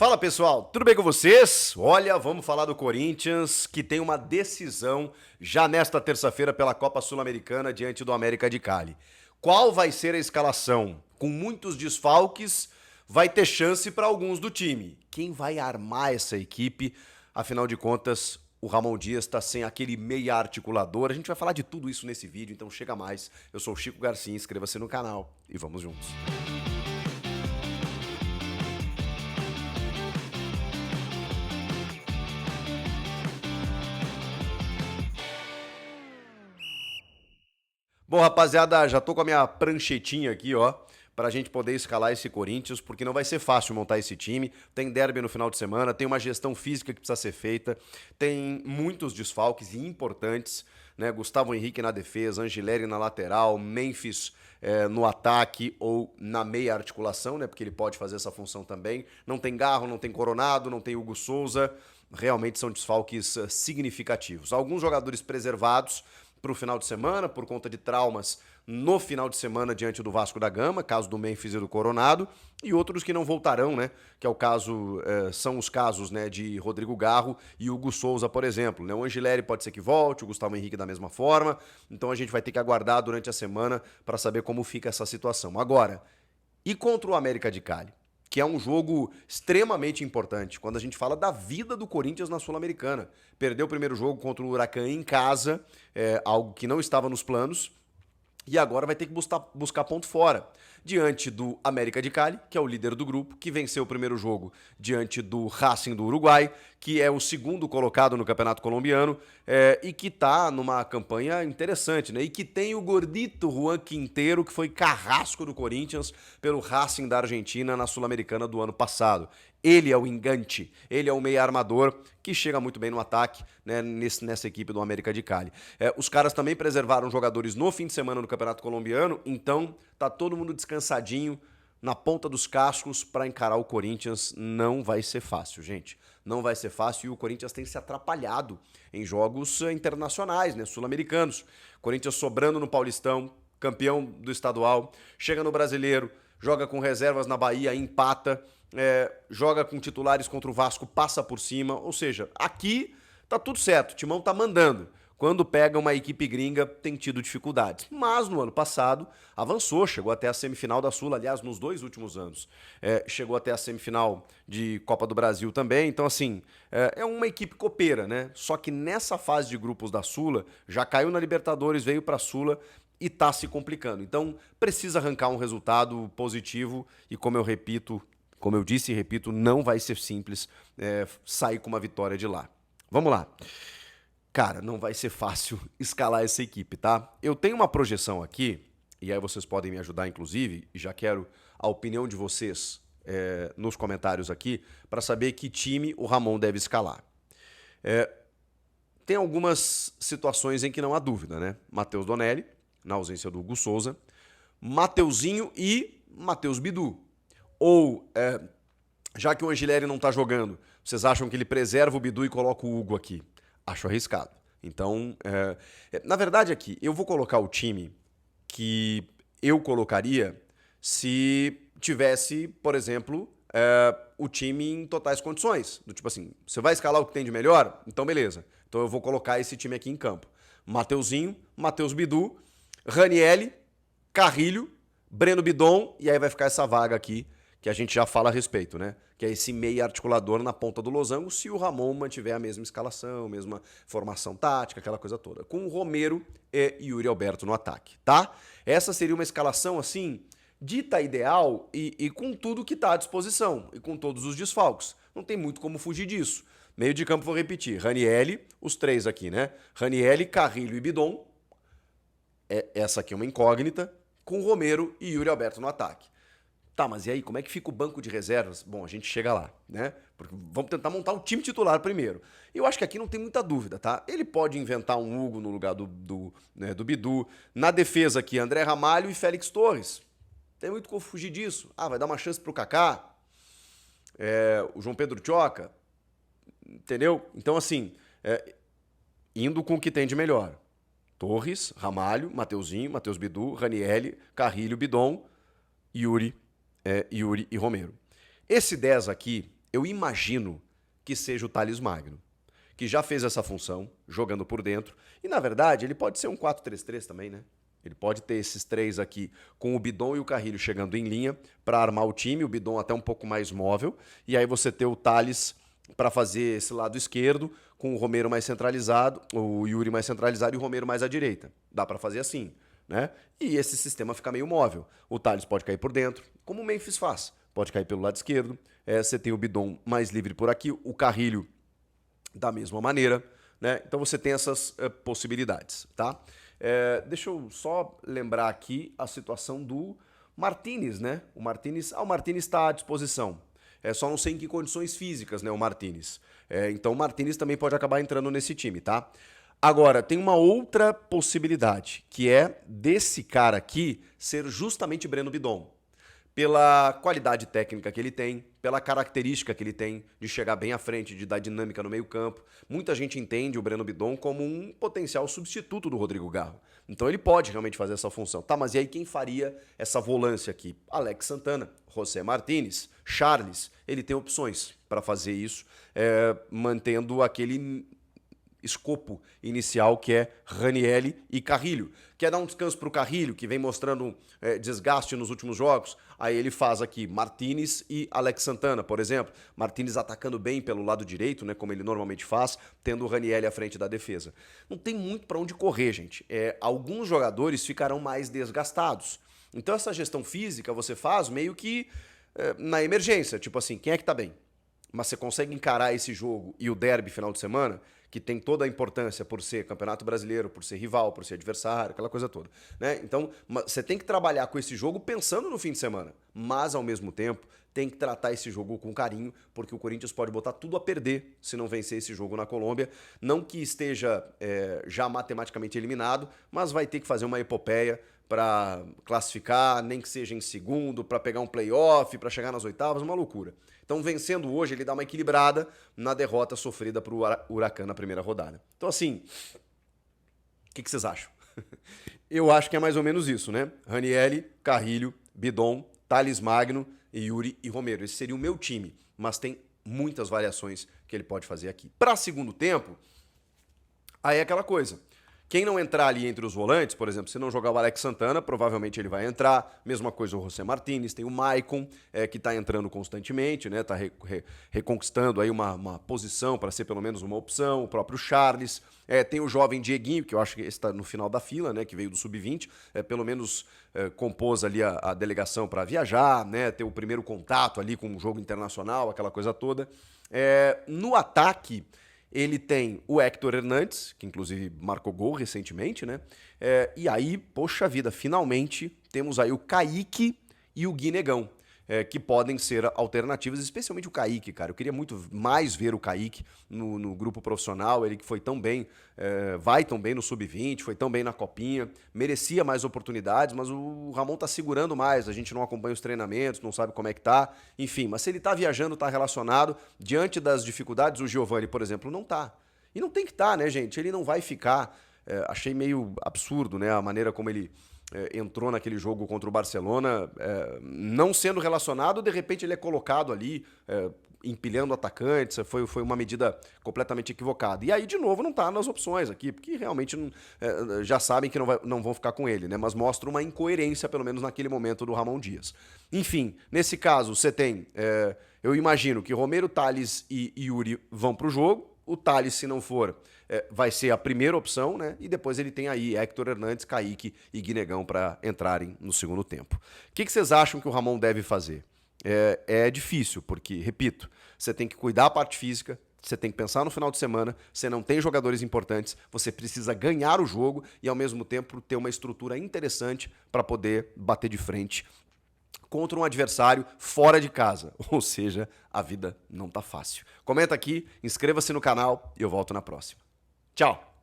Fala pessoal, tudo bem com vocês? Olha, vamos falar do Corinthians, que tem uma decisão já nesta terça-feira pela Copa Sul-Americana diante do América de Cali. Qual vai ser a escalação? Com muitos desfalques, vai ter chance para alguns do time. Quem vai armar essa equipe? Afinal de contas, o Ramon Dias está sem aquele meia articulador. A gente vai falar de tudo isso nesse vídeo, então chega mais. Eu sou o Chico Garcia, inscreva-se no canal e vamos juntos. Bom, rapaziada, já tô com a minha pranchetinha aqui, ó, pra gente poder escalar esse Corinthians, porque não vai ser fácil montar esse time. Tem derby no final de semana, tem uma gestão física que precisa ser feita, tem muitos desfalques importantes, né? Gustavo Henrique na defesa, Angileri na lateral, Memphis no ataque ou na meia articulação, né? Porque ele pode fazer essa função também. Não tem Garro, não tem Coronado, não tem Hugo Souza. Realmente são desfalques significativos. Alguns jogadores preservados para o final de semana, por conta de traumas no final de semana diante do Vasco da Gama, caso do Memphis e do Coronado, e outros que não voltarão, né? Que é o caso, são os casos, né, de Rodrigo Garro e Hugo Souza, por exemplo. Né? O Angileri pode ser que volte, o Gustavo Henrique da mesma forma, então a gente vai ter que aguardar durante a semana para saber como fica essa situação. Agora, e contra o América de Cali? Que é um jogo extremamente importante, quando a gente fala da vida do Corinthians na Sul-Americana. Perdeu o primeiro jogo contra o Huracan em casa, algo que não estava nos planos, e agora vai ter que buscar ponto fora. Diante do América de Cali, que é o líder do grupo, que venceu o primeiro jogo diante do Racing do Uruguai, que é o segundo colocado no Campeonato Colombiano, e que está numa campanha interessante, né? E que tem o gordito Juan Quinteiro, que foi carrasco do Corinthians pelo Racing da Argentina na Sul-Americana do ano passado. Ele é o engante, ele é o meia armador que chega muito bem no ataque, né, nessa equipe do América de Cali. Os caras também preservaram jogadores no fim de semana no Campeonato Colombiano, então tá todo mundo descansadinho na ponta dos cascos para encarar o Corinthians. Não vai ser fácil, gente. Não vai ser fácil e o Corinthians tem se atrapalhado em jogos internacionais, né, sul-americanos. Corinthians sobrando no Paulistão, campeão do estadual, chega no Brasileiro, joga com reservas na Bahia, empata, joga com titulares contra o Vasco, passa por cima. Ou seja, aqui tá tudo certo, o Timão tá mandando. Quando pega uma equipe gringa, tem tido dificuldades. Mas no ano passado avançou, chegou até a semifinal da Sula, aliás, nos 2 últimos anos. Chegou até a semifinal de Copa do Brasil também. Então, assim, é uma equipe copeira, né? Só que nessa fase de grupos da Sula, já caiu na Libertadores, veio pra Sula e tá se complicando. Então, precisa arrancar um resultado positivo e, como eu disse e repito, não vai ser simples sair com uma vitória de lá. Vamos lá. Cara, não vai ser fácil escalar essa equipe, tá? Eu tenho uma projeção aqui, e aí vocês podem me ajudar, inclusive, e já quero a opinião de vocês nos comentários aqui, para saber que time o Ramon deve escalar. Tem algumas situações em que não há dúvida, né? Matheus Donelli, na ausência do Hugo Souza, Mateuzinho e Matheus Bidu. Ou, já que o Angileri não tá jogando, vocês acham que ele preserva o Bidu e coloca o Hugo aqui? Acho arriscado. Então, na verdade aqui, eu vou colocar o time que eu colocaria se tivesse, por exemplo, o time em totais condições. Do tipo assim, você vai escalar o que tem de melhor? Então beleza. Então eu vou colocar esse time aqui em campo. Mateuzinho, Matheus Bidu, Ranielli, Carrilho, Breno Bidon, e aí vai ficar essa vaga aqui que a gente já fala a respeito, né? Que é esse meia articulador na ponta do losango, se o Ramon mantiver a mesma escalação, mesma formação tática, aquela coisa toda. Com o Romero e Yuri Alberto no ataque, tá? Essa seria uma escalação, assim, dita ideal e com tudo que tá à disposição, e com todos os desfalques. Não tem muito como fugir disso. Meio de campo, vou repetir. Ranielli, os 3 aqui, né? Ranielli, Carrilho e Bidon. Essa aqui é uma incógnita, com Romero e Yuri Alberto no ataque. Tá, mas e aí, como é que fica o banco de reservas? Bom, a gente chega lá, né? Porque vamos tentar montar o time titular primeiro. Eu acho que aqui não tem muita dúvida, tá? Ele pode inventar um Hugo no lugar do Bidu. Na defesa aqui, André Ramalho e Félix Torres. Tem muito como fugir disso. Ah, vai dar uma chance pro Kaká. O João Pedro Tchoca. Entendeu? Então, assim, indo com o que tem de melhor. Torres, Ramalho, Mateuzinho, Matheus Bidu, Ranielli, Carrilho, Bidon, Yuri e Romero. Esse 10 aqui eu imagino que seja o Thales Magno, que já fez essa função, jogando por dentro. E, na verdade, ele pode ser um 4-3-3 também, né? Ele pode ter esses três aqui, com o Bidon e o Carrilho chegando em linha para armar o time, o Bidon até um pouco mais móvel, e aí você ter o Thales para fazer esse lado esquerdo, com o Romero mais centralizado, o Yuri mais centralizado e o Romero mais à direita. Dá para fazer assim, né? E esse sistema fica meio móvel. O Thales pode cair por dentro, como o Memphis faz. Pode cair pelo lado esquerdo. Você tem o Bidon mais livre por aqui, o Carrilho da mesma maneira, né? Então você tem essas possibilidades, tá? Deixa eu só lembrar aqui a situação do Martínez, né? O Martínez está à disposição. Só não sei em que condições físicas, né, o Martínez. Então o Martínez também pode acabar entrando nesse time, tá? Agora, tem uma outra possibilidade, que é desse cara aqui ser justamente Breno Bidon. Pela qualidade técnica que ele tem, pela característica que ele tem de chegar bem à frente, de dar dinâmica no meio-campo. Muita gente entende o Breno Bidon como um potencial substituto do Rodrigo Garro. Então ele pode realmente fazer essa função. Tá, mas e aí quem faria essa volância aqui? Alex Santana, José Martínez, Charles. Ele tem opções para fazer isso, mantendo aquele escopo inicial que é Ranieri e Carrilho. Quer dar um descanso para o Carrilho, que vem mostrando desgaste nos últimos jogos? Aí ele faz aqui Martínez e Alex Santana, por exemplo. Martínez atacando bem pelo lado direito, né, como ele normalmente faz, tendo o Ranieri à frente da defesa. Não tem muito para onde correr, gente. Alguns jogadores ficarão mais desgastados. Então essa gestão física você faz meio que na emergência. Tipo assim, quem é que tá bem? Mas você consegue encarar esse jogo e o derby final de semana, que tem toda a importância por ser Campeonato Brasileiro, por ser rival, por ser adversário, aquela coisa toda, né? Então, você tem que trabalhar com esse jogo pensando no fim de semana, mas ao mesmo tempo tem que tratar esse jogo com carinho, porque o Corinthians pode botar tudo a perder se não vencer esse jogo na Colômbia. Não que esteja já matematicamente eliminado, mas vai ter que fazer uma epopeia para classificar, nem que seja em segundo, para pegar um playoff, para chegar nas oitavas, uma loucura. Então, vencendo hoje, ele dá uma equilibrada na derrota sofrida para o Huracan na primeira rodada. Então, assim, o que vocês acham? Eu acho que é mais ou menos isso, né? Ranieri, Carrilho, Bidon, Thales Magno, Yuri e Romero. Esse seria o meu time, mas tem muitas variações que ele pode fazer aqui. Para segundo tempo, aí é aquela coisa. Quem não entrar ali entre os volantes, por exemplo, se não jogar o Alex Santana, provavelmente ele vai entrar. Mesma coisa o José Martínez, tem o Maicon, que está entrando constantemente, né? Está reconquistando aí uma posição para ser pelo menos uma opção. O próprio Charles. Tem o jovem Dieguinho, que eu acho que está no final da fila, né? Que veio do Sub-20. Pelo menos compôs ali a delegação para viajar, né? Ter o primeiro contato ali com o jogo internacional, aquela coisa toda. No ataque, ele tem o Héctor Hernandes, que inclusive marcou gol recentemente, né? E aí, poxa vida, finalmente temos aí o Kaique e o Guinegão, que podem ser alternativas, especialmente o Kaique, cara. Eu queria muito mais ver o Kaique no grupo profissional, ele que foi tão bem, vai tão bem no Sub-20, foi tão bem na Copinha, merecia mais oportunidades, mas o Ramon tá segurando mais, a gente não acompanha os treinamentos, não sabe como é que tá, enfim, mas se ele tá viajando, tá relacionado, diante das dificuldades, o Giovani, por exemplo, não tá. E não tem que tá, né, gente? Ele não vai ficar, achei meio absurdo, né, a maneira como ele entrou naquele jogo contra o Barcelona, não sendo relacionado, de repente ele é colocado ali, empilhando atacantes, foi uma medida completamente equivocada. E aí, de novo, não está nas opções aqui, porque realmente já sabem que não vão ficar com ele, né? Mas mostra uma incoerência, pelo menos naquele momento, do Ramon Dias. Enfim, nesse caso, você tem, eu imagino que Romero, Thales e Yuri vão para o jogo. O Thales, se não for, vai ser a primeira opção, né? E depois ele tem aí Héctor Hernandes, Kaique e Guinegão para entrarem no segundo tempo. O que vocês acham que o Ramon deve fazer? É difícil, porque, repito, você tem que cuidar da parte física, você tem que pensar no final de semana, você não tem jogadores importantes, você precisa ganhar o jogo e, ao mesmo tempo, ter uma estrutura interessante para poder bater de frente contra um adversário fora de casa. Ou seja, a vida não tá fácil. Comenta aqui, inscreva-se no canal e eu volto na próxima. Tchau!